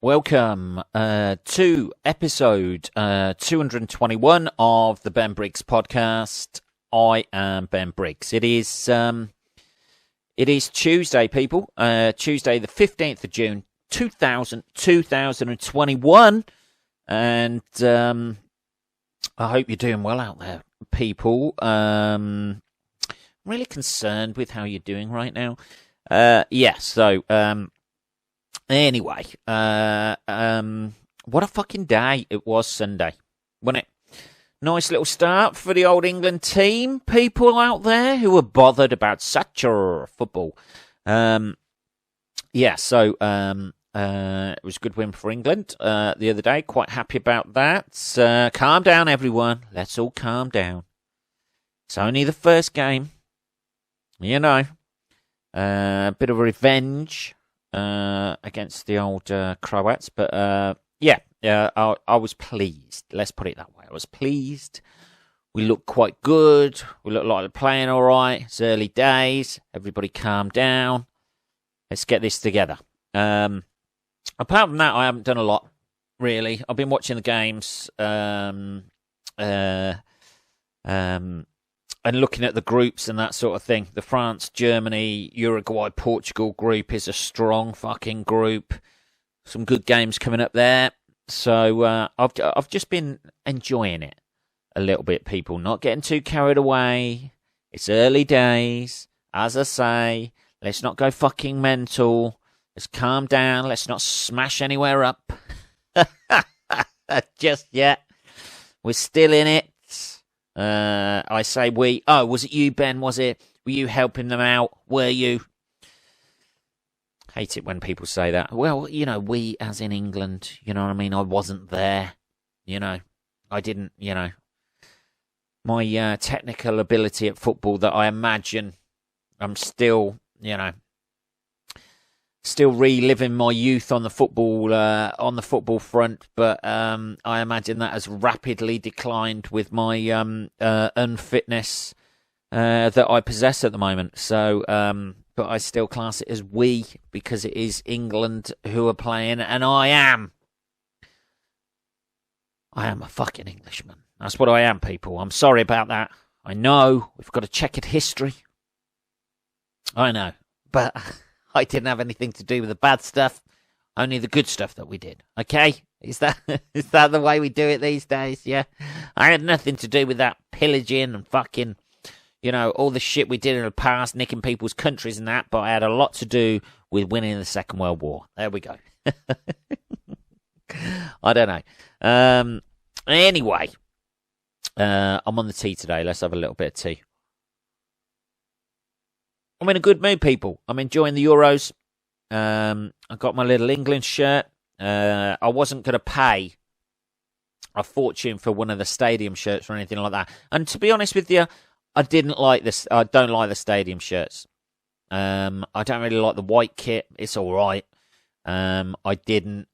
welcome to episode 221 of the Ben Briggs podcast. I am Ben Briggs. It is Tuesday, people. Tuesday, the 15th of June, 2021. And I hope you're doing well out there, people. Really concerned with how you're doing right now. Anyway, what a fucking day it was Sunday, wasn't it? Nice little start for the old England team, people out there who were bothered about soccer football. It was a good win for England the other day. Quite happy about that. Calm down, everyone. Let's all calm down. It's only the first game. You know, a bit of revenge against the old Croats. But, I was pleased. Let's put it that way. I was pleased. We looked quite good. We looked like we're playing all right. It's early days. Everybody calm down. Let's get this together. Apart from that, I haven't done a lot, really. I've been watching the games and looking at the groups and that sort of thing. The France, Germany, Uruguay, Portugal group is a strong fucking group. Some good games coming up there. So I've just been enjoying it a little bit, people. Not getting too carried away. It's early days. As I say, let's not go fucking mental. Let's calm down. Let's not smash anywhere up. Just yet. We're still in it. I say we. Oh, was it you, Ben? Was it? Were you helping them out? Were you? Hate it when people say that. Well, you know, we as in England, you know what I mean? I wasn't there. You know, I didn't, you know. My technical ability at football that I imagine I'm still, you know, still reliving my youth on the football front, but I imagine that has rapidly declined with my unfitness that I possess at the moment. So, but I still class it as we because it is England who are playing, and I am a fucking Englishman. That's what I am, people. I'm sorry about that. I know we've got to check at history. I know, but I didn't have anything to do with the bad stuff, only the good stuff that we did. Okay? Is that the way we do it these days? Yeah? I had nothing to do with that pillaging and fucking, you know, all the shit we did in the past, nicking people's countries and that, but I had a lot to do with winning the Second World War. There we go. I don't know. Anyway, I'm on the tea today. Let's have a little bit of tea. I'm in a good mood, people. I'm enjoying the Euros. I got my little England shirt. I wasn't going to pay a fortune for one of the stadium shirts or anything like that. And to be honest with you, I didn't like this. I don't like the stadium shirts. I don't really like the white kit. It's all right. I don't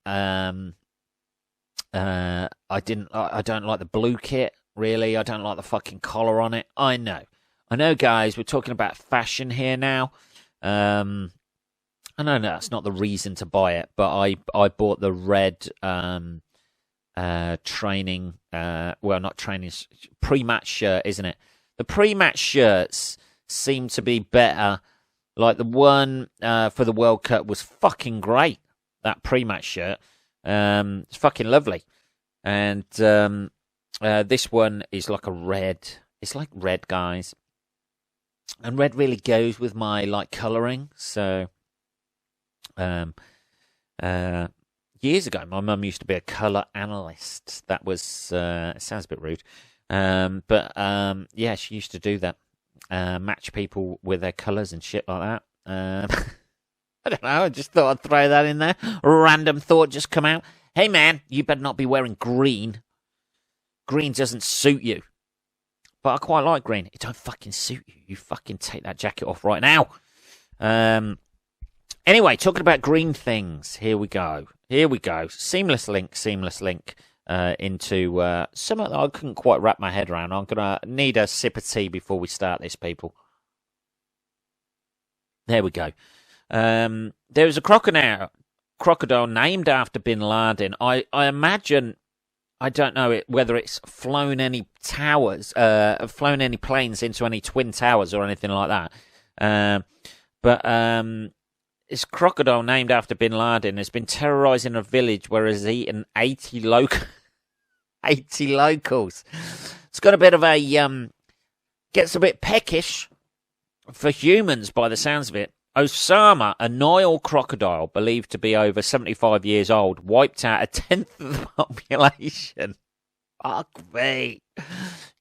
like the blue kit. Really, I don't like the fucking collar on it. I know, guys. We're talking about fashion here now. I know that's not the reason to buy it, but I bought the red training. Well, not training. Pre-match shirt, isn't it? The pre-match shirts seem to be better. Like the one for the World Cup was fucking great. That pre-match shirt, it's fucking lovely. And this one is like a red. It's like red, guys. And red really goes with my like colouring. So, years ago, my mum used to be a colour analyst. That was it sounds a bit rude, but yeah, she used to do that. Match people with their colours and shit like that. I don't know. I just thought I'd throw that in there. Random thought just come out. Hey man, you better not be wearing green. Green doesn't suit you. But I quite like green. It don't fucking suit you. You fucking take that jacket off right now. Anyway, talking about green things. Here we go. Seamless link into something that I couldn't quite wrap my head around. I'm going to need a sip of tea before we start this, people. There we go. There was a crocodile crocodile named after bin Laden. I imagine, I don't know whether it's flown any towers, flown any planes into any twin towers or anything like that. But this crocodile named after bin Laden has been terrorizing a village where he's eaten 80 locals. It's got a bit of a, gets a bit peckish for humans by the sounds of it. Osama, a Nile crocodile believed to be over 75 years old, wiped out a tenth of the population. Fuck me.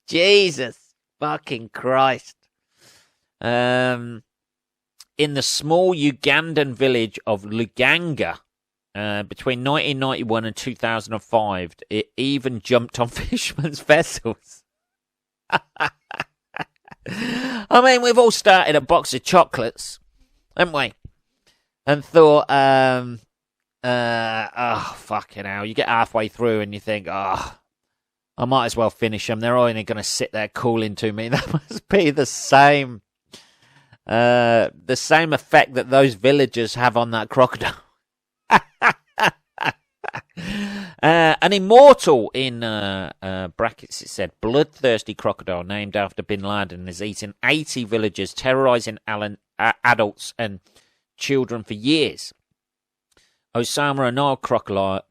Jesus fucking Christ. In the small Ugandan village of Luganga, between 1991 and 2005, it even jumped on fishermen's vessels. I mean, we've all started a box of chocolates, haven't we? And thought, oh, fucking hell. You get halfway through and you think, oh, I might as well finish them. They're only going to sit there cooling to me. That must be the same effect that those villagers have on that crocodile. An immortal, in brackets it said, bloodthirsty crocodile named after bin Laden has eaten 80 villagers, terrorizing adults and children for years. Osama, a Nile crocodile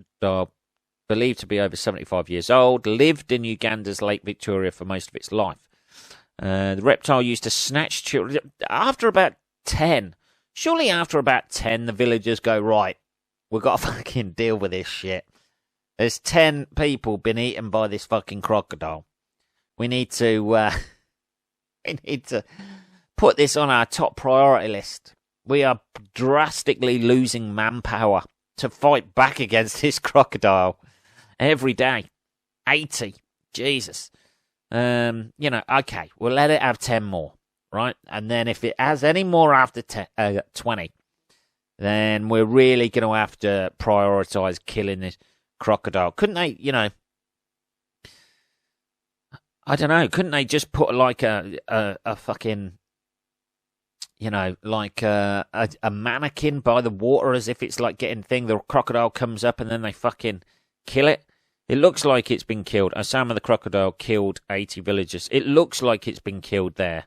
believed to be over 75 years old, lived in Uganda's Lake Victoria for most of its life. The reptile used to snatch children. After about 10, the villagers go, right, we've got to fucking deal with this shit. There's 10 people been eaten by this fucking crocodile. We need to put this on our top priority list. We are drastically losing manpower to fight back against this crocodile every day. 80. Jesus. Okay, we'll let it have 10 more, right? And then if it has any more after 20, then we're really going to have to prioritize killing this crocodile. Couldn't they, I don't know, couldn't they just put like a fucking, like a mannequin by the water as if it's like getting thing, the crocodile comes up and then they fucking kill it? It looks like it's been killed. Osama the crocodile killed 80 villagers. It looks like it's been killed there.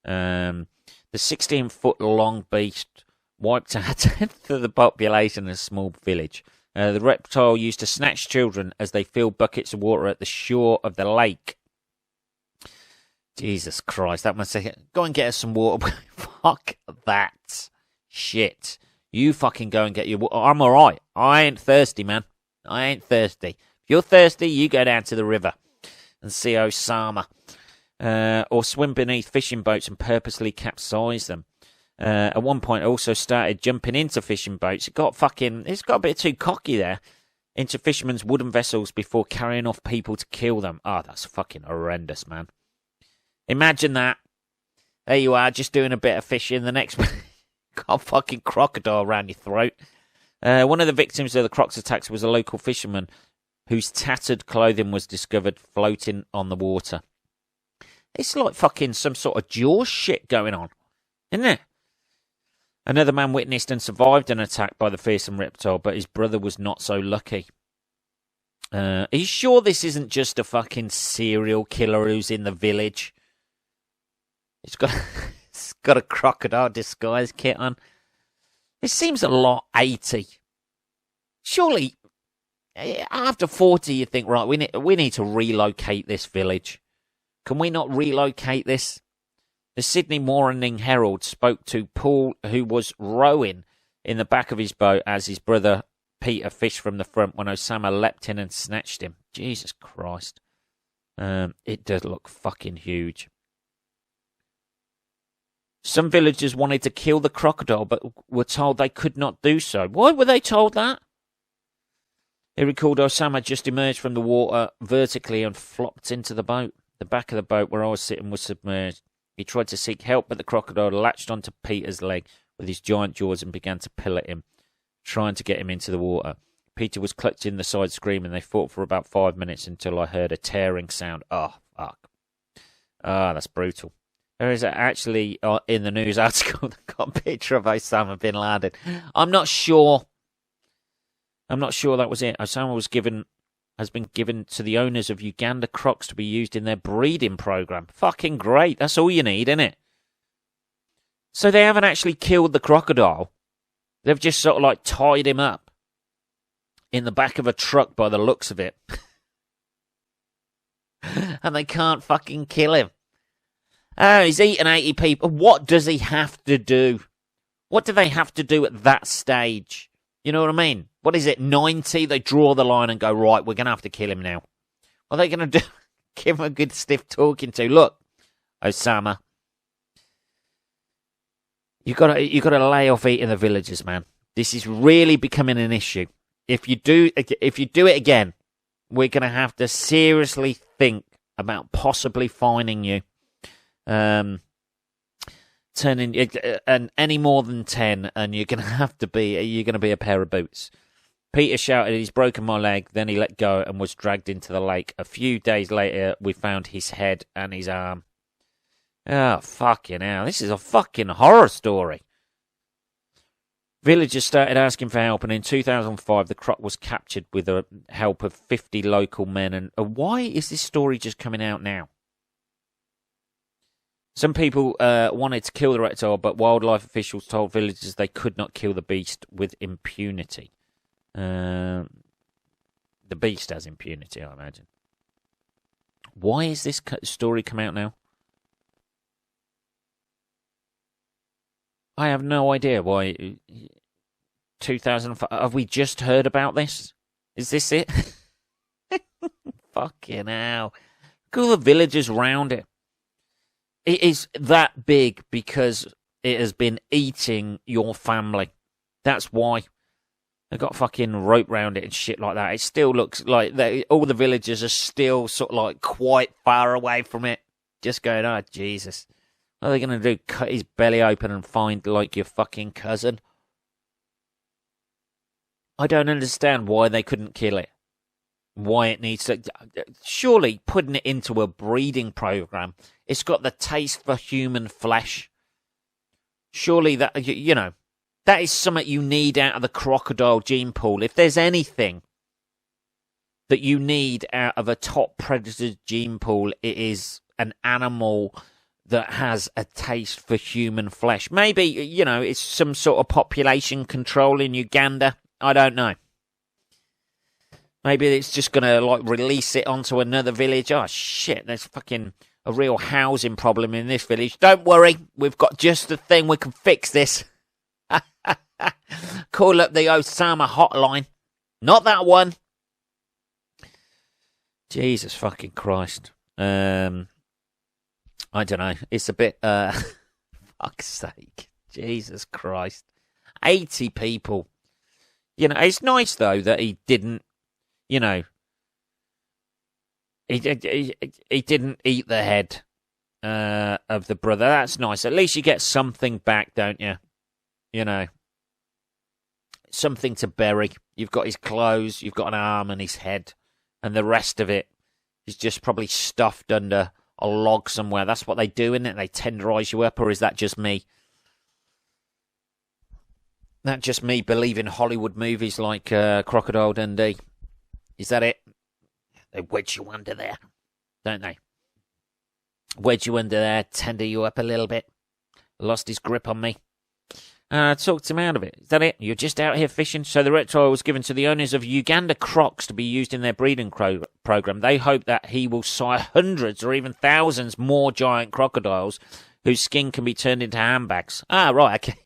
The 16-foot-long beast wiped out a tenth of the population in a small village. The reptile used to snatch children as they filled buckets of water at the shore of the lake. Jesus Christ, that must say, go and get us some water. Fuck that shit. You fucking go and get your water. I'm alright. I ain't thirsty, man. I ain't thirsty. If you're thirsty, you go down to the river and see Osama. Or swim beneath fishing boats and purposely capsize them. At one point, also started jumping into fishing boats. It's got a bit too cocky there. Into fishermen's wooden vessels before carrying off people to kill them. Oh, that's fucking horrendous, man. Imagine that. There you are, just doing a bit of fishing. The next got a fucking crocodile around your throat. One of the victims of the croc's attacks was a local fisherman whose tattered clothing was discovered floating on the water. It's like fucking some sort of Jaws shit going on, isn't it? Another man witnessed and survived an attack by the fearsome reptile, but his brother was not so lucky. Are you sure this isn't just a fucking serial killer who's in the village? It's got a crocodile disguise kit on. It seems a lot, 80. Surely, after 40, you think, right, we need to relocate this village. Can we not relocate this? The Sydney Morning Herald spoke to Paul, who was rowing in the back of his boat as his brother Peter fished from the front when Osama leapt in and snatched him. Jesus Christ. It does look fucking huge. Some villagers wanted to kill the crocodile, but were told they could not do so. Why were they told that? He recalled Osama just emerged from the water vertically and flopped into the boat. The back of the boat where I was sitting was submerged. He tried to seek help, but the crocodile latched onto Peter's leg with his giant jaws and began to pull at him, trying to get him into the water. Peter was clutching the side, screaming. They fought for about 5 minutes until I heard a tearing sound. Oh, fuck. Ah, that's brutal. There is actually, in the news article, that got a picture of Osama bin Laden. I'm not sure I'm not sure that was it. Osama has been given to the owners of Uganda crocs to be used in their breeding program. Fucking great. That's all you need, isn't it? So they haven't actually killed the crocodile. They've just sort of like tied him up in the back of a truck by the looks of it. And they can't fucking kill him. Oh, he's eaten 80 people. What does he have to do? What do they have to do at that stage? You know what I mean? What is it, 90? They draw the line and go, right, we're going to have to kill him now. What are they going to do? Give him a good stiff talking to. Look, Osama, you got to lay off eating the villagers, man. This is really becoming an issue. If you do it again, we're going to have to seriously think about possibly fining you. Turning and any more than 10, and you're going to be a pair of boots. Peter shouted, "He's broken my leg." Then he let go and was dragged into the lake. A few days later, we found his head and his arm. Oh, fucking hell. This is a fucking horror story. Villagers started asking for help, and in 2005, the croc was captured with the help of 50 local men. And why is this story just coming out now? Some people wanted to kill the reptile, but wildlife officials told villagers they could not kill the beast with impunity. The beast has impunity, I imagine. Why is this story come out now? I have no idea why. 2005. Have we just heard about this? Is this it? Fucking hell. Look at all the villagers round it. It is that big because it has been eating your family. That's why. They've got fucking rope round it and shit like that. It still looks like all the villagers are still sort of like quite far away from it. Just going, oh, Jesus. What are they going to do? Cut his belly open and find like your fucking cousin? I don't understand why they couldn't kill it. Why it needs to... Surely putting it into a breeding program, it's got the taste for human flesh. Surely that, you know, that is something you need out of the crocodile gene pool. If there's anything that you need out of a top predator gene pool, it is an animal that has a taste for human flesh. Maybe, you know, it's some sort of population control in Uganda. I don't know. Maybe it's just going to, like, release it onto another village. Oh, shit, there's fucking a real housing problem in this village. Don't worry, we've got just the thing. We can fix this. Call up the Osama hotline. Not that one. Jesus fucking Christ. I don't know. It's a bit, fuck's sake. Jesus Christ. 80 people. You know, it's nice, though, that he didn't, you know, he didn't eat the head of the brother. That's nice. At least you get something back, don't you? You know, something to bury. You've got his clothes, you've got an arm and his head, and the rest of it is just probably stuffed under a log somewhere. That's what they do, isn't it? They tenderize you up, or is that just me? That just me believing Hollywood movies like Crocodile Dundee. Is that it? They wedge you under there, don't they? Wedge you under there, tender you up a little bit. Lost his grip on me. Talked him out of it. Is that it? You're just out here fishing? So the reptile was given to the owners of Uganda crocs to be used in their breeding program. They hope that he will sire hundreds or even thousands more giant crocodiles whose skin can be turned into handbags. Ah, right, okay.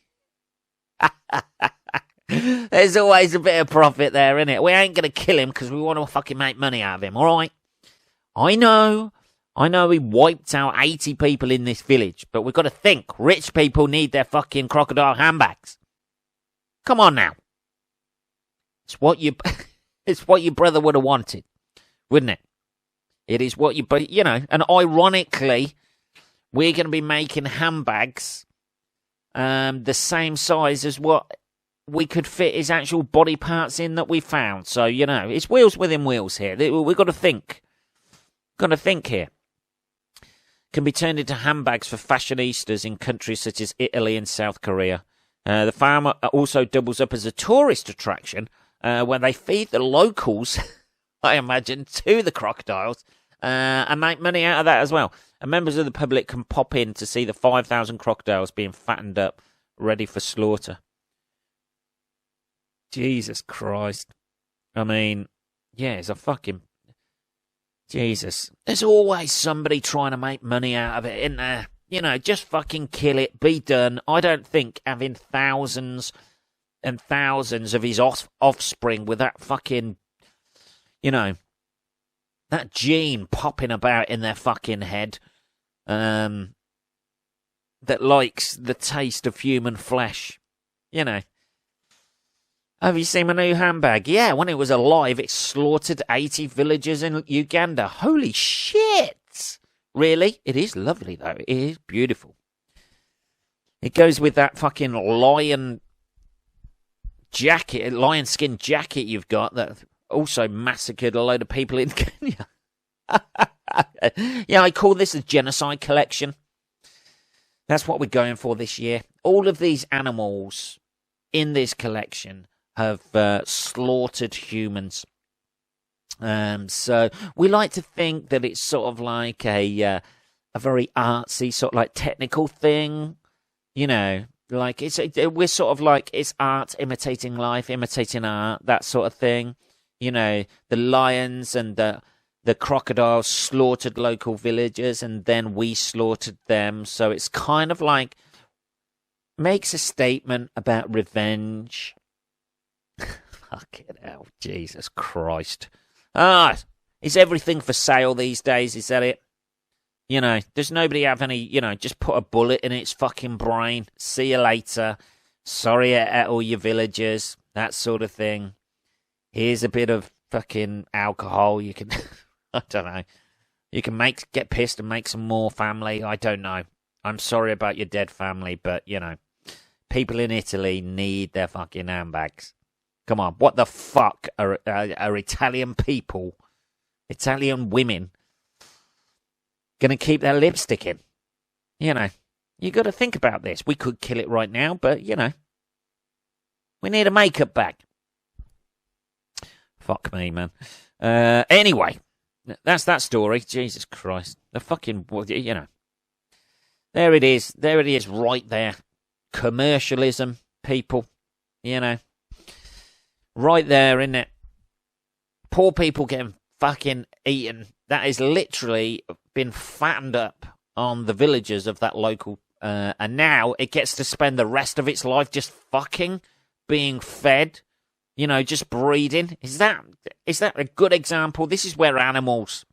There's always a bit of profit there, isn't it? We ain't going to kill him because we want to fucking make money out of him, all right? I know he wiped out 80 people in this village, but we've got to think. Rich people need their fucking crocodile handbags. Come on now. It's what your brother would have wanted, wouldn't it? It is what you know, and ironically, we're going to be making handbags the same size as what we could fit his actual body parts in that we found. So, you know, it's wheels within wheels here. We've got to think. Got to think here. Can be turned into handbags for fashionistas in countries such as Italy and South Korea. The farm also doubles up as a tourist attraction where they feed the locals, I imagine, to the crocodiles and make money out of that as well. And members of the public can pop in to see the 5,000 crocodiles being fattened up, ready for slaughter. Jesus Christ. I mean, yeah, it's a fucking... Jesus. There's always somebody trying to make money out of it, isn't there? You know, just fucking kill it, be done. I don't think having thousands and thousands of his offspring with that fucking, you know, that gene popping about in their fucking head, that likes the taste of human flesh, you know. Have you seen my new handbag? Yeah, when it was alive, it slaughtered 80 villagers in Uganda. Holy shit! Really? It is lovely, though. It is beautiful. It goes with that fucking lion jacket, lion skin jacket you've got that also massacred a load of people in Kenya. Yeah, I call this a genocide collection. That's what we're going for this year. All of these animals in this collection have slaughtered humans. So we like to think that it's sort of like a very artsy, sort of like technical thing, you know, like we're sort of like it's art imitating life, imitating art, that sort of thing. You know, the lions and the crocodiles slaughtered local villagers, and then we slaughtered them. So it's kind of like makes a statement about revenge. Fucking hell, Jesus Christ. Is everything for sale these days? Is that it? You know, does nobody have any, you know, just put a bullet in its fucking brain. See you later. Sorry at all your villagers. That sort of thing. Here's a bit of fucking alcohol. You can, I don't know. You can get pissed and make some more family. I don't know. I'm sorry about your dead family, but, you know, people in Italy need their fucking handbags. Come on, what the fuck are Italian people, Italian women, going to keep their lipstick in? You know, you got to think about this. We could kill it right now, but, you know, we need a makeup bag. Fuck me, man. Anyway, that's that story. Jesus Christ. The fucking, you know. There it is. There it is right there. Commercialism, people. You know. Right there, isn't it? Poor people getting fucking eaten. That is literally been fattened up on the villagers of that local. And now it gets to spend the rest of its life just fucking being fed. You know, just breeding. Is that a good example? This is where animals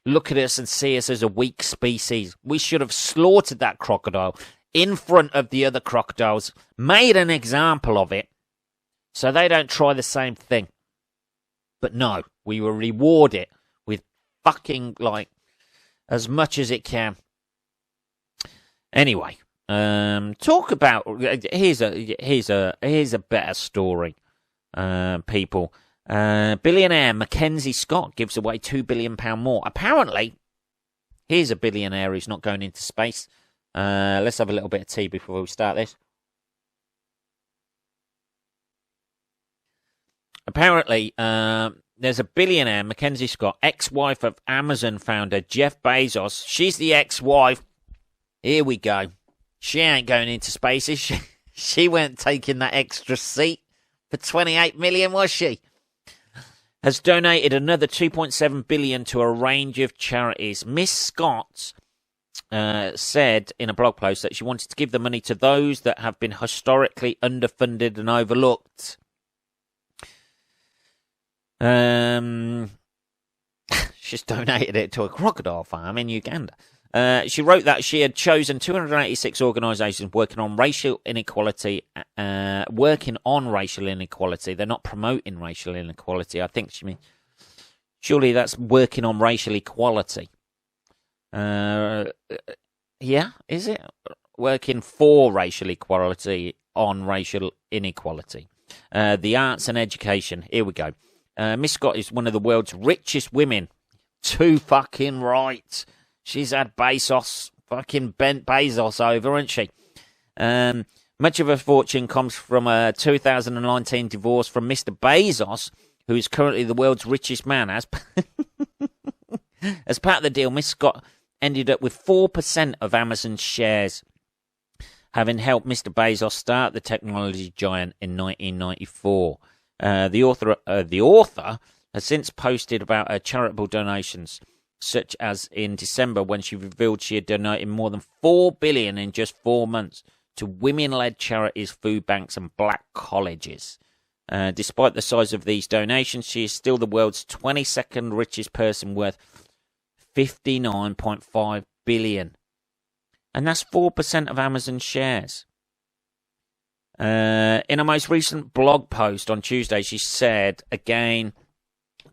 look at us and see us as a weak species. We should have slaughtered that crocodile in front of the other crocodiles, made an example of it, so they don't try the same thing. But no, we will reward it with fucking, like, as much as it can. Anyway, talk about, here's a better story, people. Billionaire Stacey Scott gives away £2 billion more. Apparently, here's a billionaire who's not going into space. Let's have a little bit of tea before we start this. Apparently, there's a billionaire, Stacey Scott, ex-wife of Amazon founder Jeff Bezos. She's the ex-wife. Here we go. She ain't going into space, is she? She weren't taking that extra seat for 28 million, was she? Has donated another 2.7 billion to a range of charities. Miss Scott said in a blog post that she wanted to give the money to those that have been historically underfunded and overlooked. She's donated it to a crocodile farm in Uganda. She wrote that she had chosen 286 organisations working on racial inequality. They're not promoting racial inequality. I think she means surely that's working on racial equality. Yeah, is it working for racial equality on racial inequality? The arts and education. Here we go. Miss Scott is one of the world's richest women. Too fucking right. She's had Bezos, fucking bent Bezos over, hasn't she? Much of her fortune comes from a 2019 divorce from Mr. Bezos, who is currently the world's richest man. As part of the deal, Miss Scott ended up with 4% of Amazon's shares, having helped Mr. Bezos start the technology giant in 1994. The author has since posted about her charitable donations, such as in December when she revealed she had donated more than $4 billion in just 4 months to women-led charities, food banks, and black colleges. Despite the size of these donations, she is still the world's 22nd richest person, worth $59.5 billion. And that's 4% of Amazon shares. In a most recent blog post on Tuesday, she said again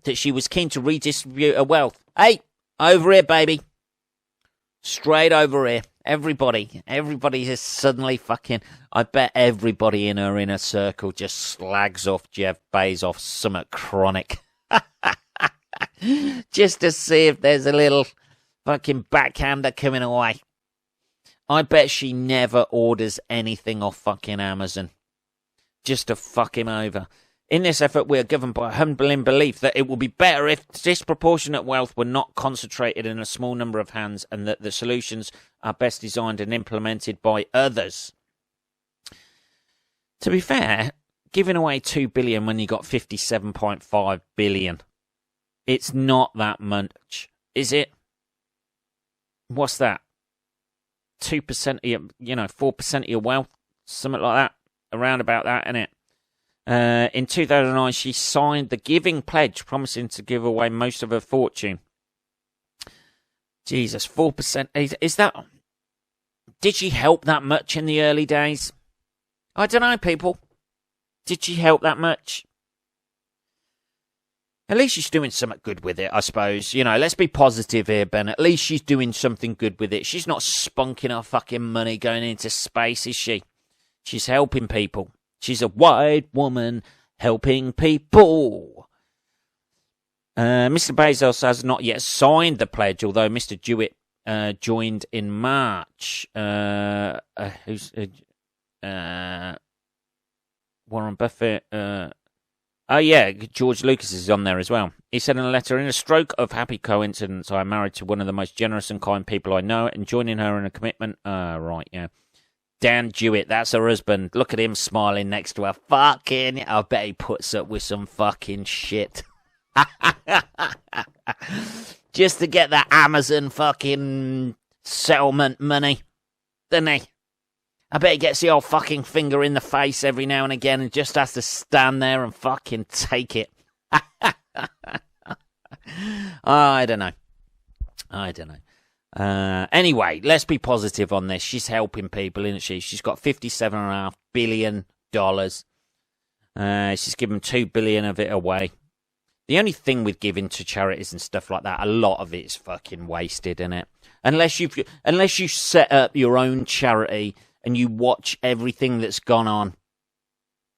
that she was keen to redistribute her wealth. Hey, over here, baby. Straight over here. Everybody is suddenly fucking... I bet everybody in her inner circle just slags off Jeff Bezos somewhat chronic. Just to see if there's a little fucking backhander coming away. I bet she never orders anything off fucking Amazon. Just to fuck him over. In this effort, we are governed by a humbling belief that it will be better if disproportionate wealth were not concentrated in a small number of hands, and that the solutions are best designed and implemented by others. To be fair, giving away $2 billion when you got $57.5 billion, it's not that much, is it? What's that? 2% of your, 4% of your wealth, something like that, around about that, innit? In 2009, she signed the Giving Pledge, promising to give away most of her fortune. Jesus, 4%. Is that... Did she help that much in the early days? I don't know, people. Did she help that much? At least she's doing something good with it, I suppose. Let's be positive here, Ben. At least she's doing something good with it. She's not spunking her fucking money going into space, is she? She's helping people. She's a white woman helping people. Mr. Bezos has not yet signed the pledge, although Mr. Jewett joined in March. Warren Buffett. Oh, yeah, George Lucas is on there as well. He said in a letter, "In a stroke of happy coincidence, I am married to one of the most generous and kind people I know, and joining her in a commitment..." Right, yeah. Dan Jewett, that's her husband. Look at him smiling next to her. Fucking... I bet he puts up with some fucking shit. Just to get that Amazon fucking settlement money. Doesn't he? I bet he gets the old fucking finger in the face every now and again and just has to stand there and fucking take it. I don't know. Anyway, let's be positive on this. She's helping people, isn't she? She's got $57.5 billion. She's given $2 billion of it away. The only thing with giving to charities and stuff like that, a lot of it's fucking wasted, isn't it? Unless you set up your own charity and you watch everything that's gone on.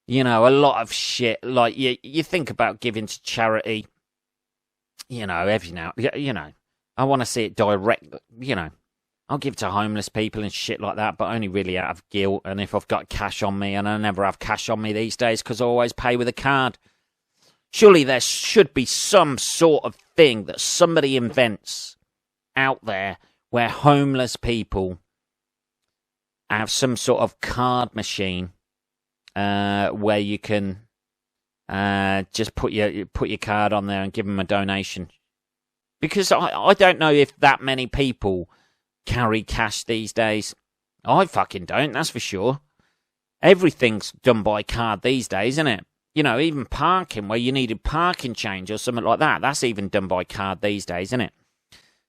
A lot of shit. Like, you think about giving to charity, every now, I want to see it direct, I'll give to homeless people and shit like that, but only really out of guilt. And if I've got cash on me, and I never have cash on me these days because I always pay with a card. Surely there should be some sort of thing that somebody invents out there where homeless people have some sort of card machine where you can just put your card on there and give them a donation. Because I don't know if that many people carry cash these days. I fucking don't, that's for sure. Everything's done by card these days, isn't it? Even parking, where you needed parking change or something like that, that's even done by card these days, isn't it?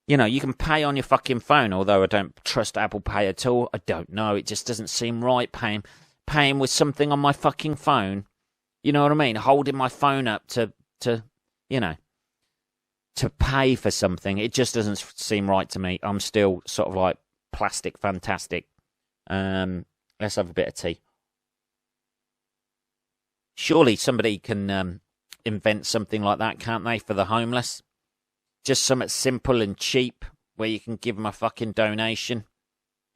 You can pay on your fucking phone, although I don't trust Apple Pay at all. I don't know, it just doesn't seem right paying with something on my fucking phone. You know what I mean? Holding my phone up to pay for something. It just doesn't seem right to me. I'm still sort of like plastic fantastic. Let's have a bit of tea. Surely somebody can invent something like that, can't they, for the homeless? Just something simple and cheap where you can give them a fucking donation.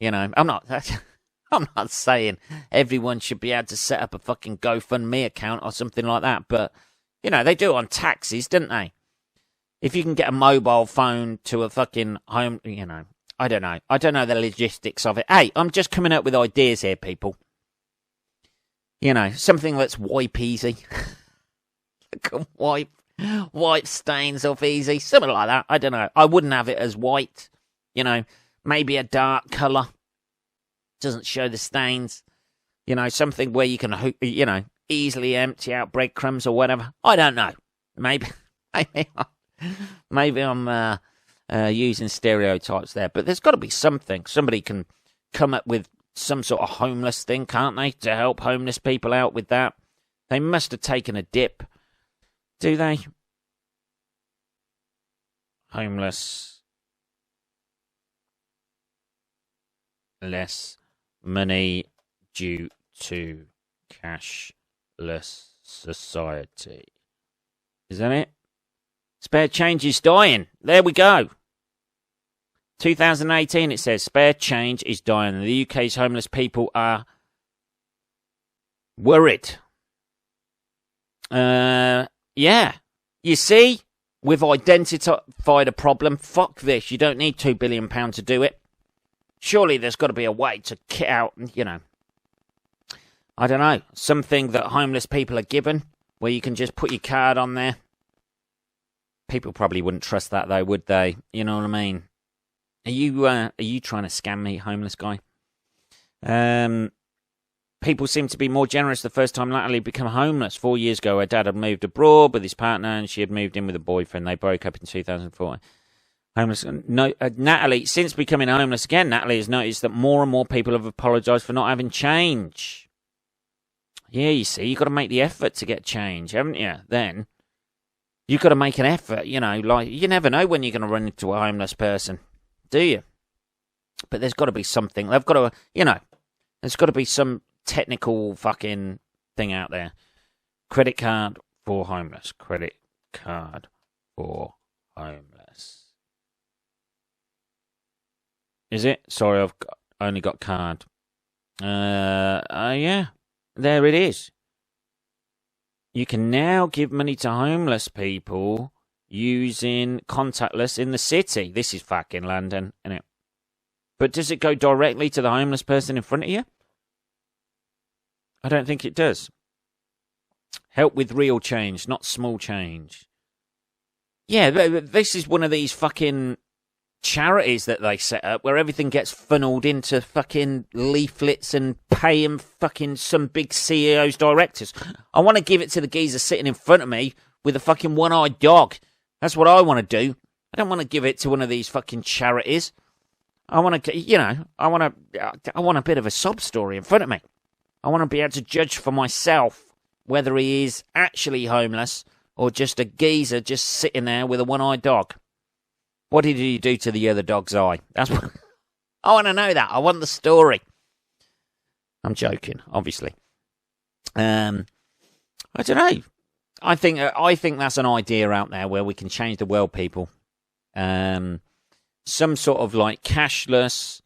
I'm not I'm not saying everyone should be able to set up a fucking GoFundMe account or something like that, but, you know, they do it on taxis, don't they? If you can get a mobile phone to a fucking home, you know, I don't know. I don't know the logistics of it. Hey, I'm just coming up with ideas here, people. You know, something that's wipe easy. Can wipe stains off easy. Something like that. I don't know. I wouldn't have it as white. You know, maybe a dark colour. Doesn't show the stains. You know, something where you can, you know, easily empty out breadcrumbs or whatever. I don't know. Maybe I'm using stereotypes there, but there's got to be something. Somebody can come up with some sort of homeless thing, can't they, to help homeless people out with that? They must have taken a dip. Do they? Homeless. Less money due to cashless society. Is that it? Spare change is dying. There we go. 2018, it says, spare change is dying. The UK's homeless people are worried. Yeah. You see, we've identified a problem. Fuck this. You don't need £2 billion to do it. Surely there's got to be a way to kit out, you know, I don't know, something that homeless people are given where you can just put your card on there. People probably wouldn't trust that, though, would they? You know what I mean? Are you trying to scam me, homeless guy? People seem to be more generous the first time Natalie became homeless. 4 years ago, her dad had moved abroad with his partner, and she had moved in with a boyfriend. They broke up in 2004. Natalie, since becoming homeless again, Natalie has noticed that more and more people have apologised for not having change. Yeah, you see, you've got to make the effort to get change, haven't you? Then you've got to make an effort, you know, like you never know when you're going to run into a homeless person. Do you? But there's got to be something. They've got to, you know, there's got to be some technical fucking thing out there. Credit card for homeless. Credit card for homeless. Is it? Sorry, I've only got card. Yeah. There it is. You can now give money to homeless people using contactless in the city. This is fucking London, isn't it? But does it go directly to the homeless person in front of you? I don't think it does. Help with real change, not small change. Yeah, this is one of these fucking charities that they set up where everything gets funneled into fucking leaflets and paying fucking some big CEOs, directors. I want to give it to the geezer sitting in front of me with a fucking one-eyed dog. That's what I want to do. I don't want to give it to one of these fucking charities. I want to, you know, I want a bit of a sob story in front of me. I want to be able to judge for myself whether he is actually homeless or just a geezer just sitting there with a one-eyed dog. What did he do to the other dog's eye? That's what I want to know. That I want the story. I'm joking, obviously. I don't know. I think that's an idea out there where we can change the world, people. Some sort of like cashless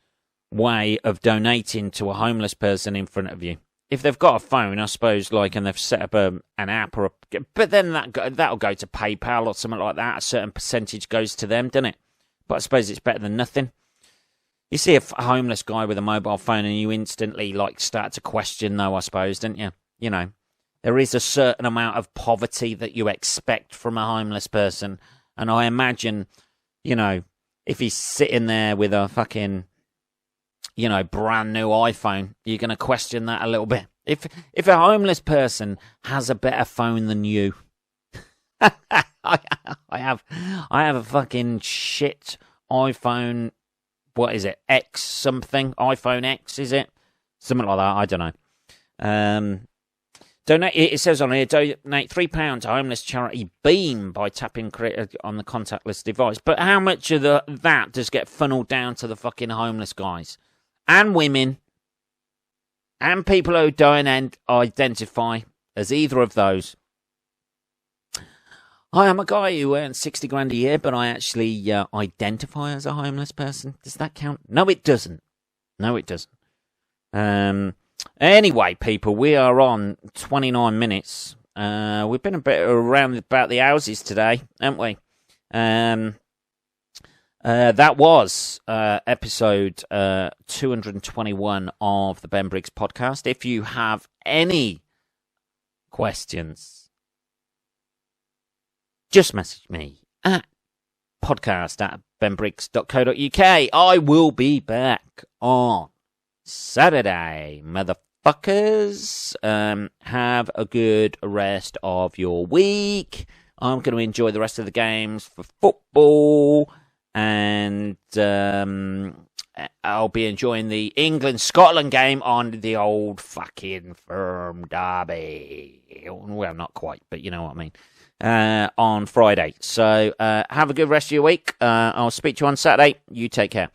way of donating to a homeless person in front of you. If they've got a phone, I suppose, like, and they've set up an app but then that'll go to PayPal or something like that. A certain percentage goes to them, doesn't it? But I suppose it's better than nothing. You see a homeless guy with a mobile phone and you instantly, like, start to question, though, I suppose, don't you? You know, there is a certain amount of poverty that you expect from a homeless person. And I imagine, you know, if he's sitting there with a fucking, you know, brand new iPhone, you're going to question that a little bit. If a homeless person has a better phone than you, I have a fucking shit iPhone. What is it? X something? iPhone X, is it? Something like that. I don't know. Donate. It says on here, donate £3 to homeless charity Beam by tapping on the contactless device. But how much of that does get funneled down to the fucking homeless guys and women and people who don't identify as either of those? I am a guy who earns 60 grand a year, but I actually identify as a homeless person. Does that count? No, it doesn't. No, it doesn't. Anyway, people, we are on 29 minutes. We've been a bit around about the houses today, haven't we? That was episode 221 of the Ben Briggs podcast. If you have any questions, just message me at podcast@benbriggs.co.uk. I will be back on Saturday, motherfuckers. Have a good rest of your week. I'm going to enjoy the rest of the games for football, and I'll be enjoying the England-Scotland game on the old fucking firm derby. Well, not quite, but you know what I mean. On Friday. So have a good rest of your week. I'll speak to you on Saturday. You take care.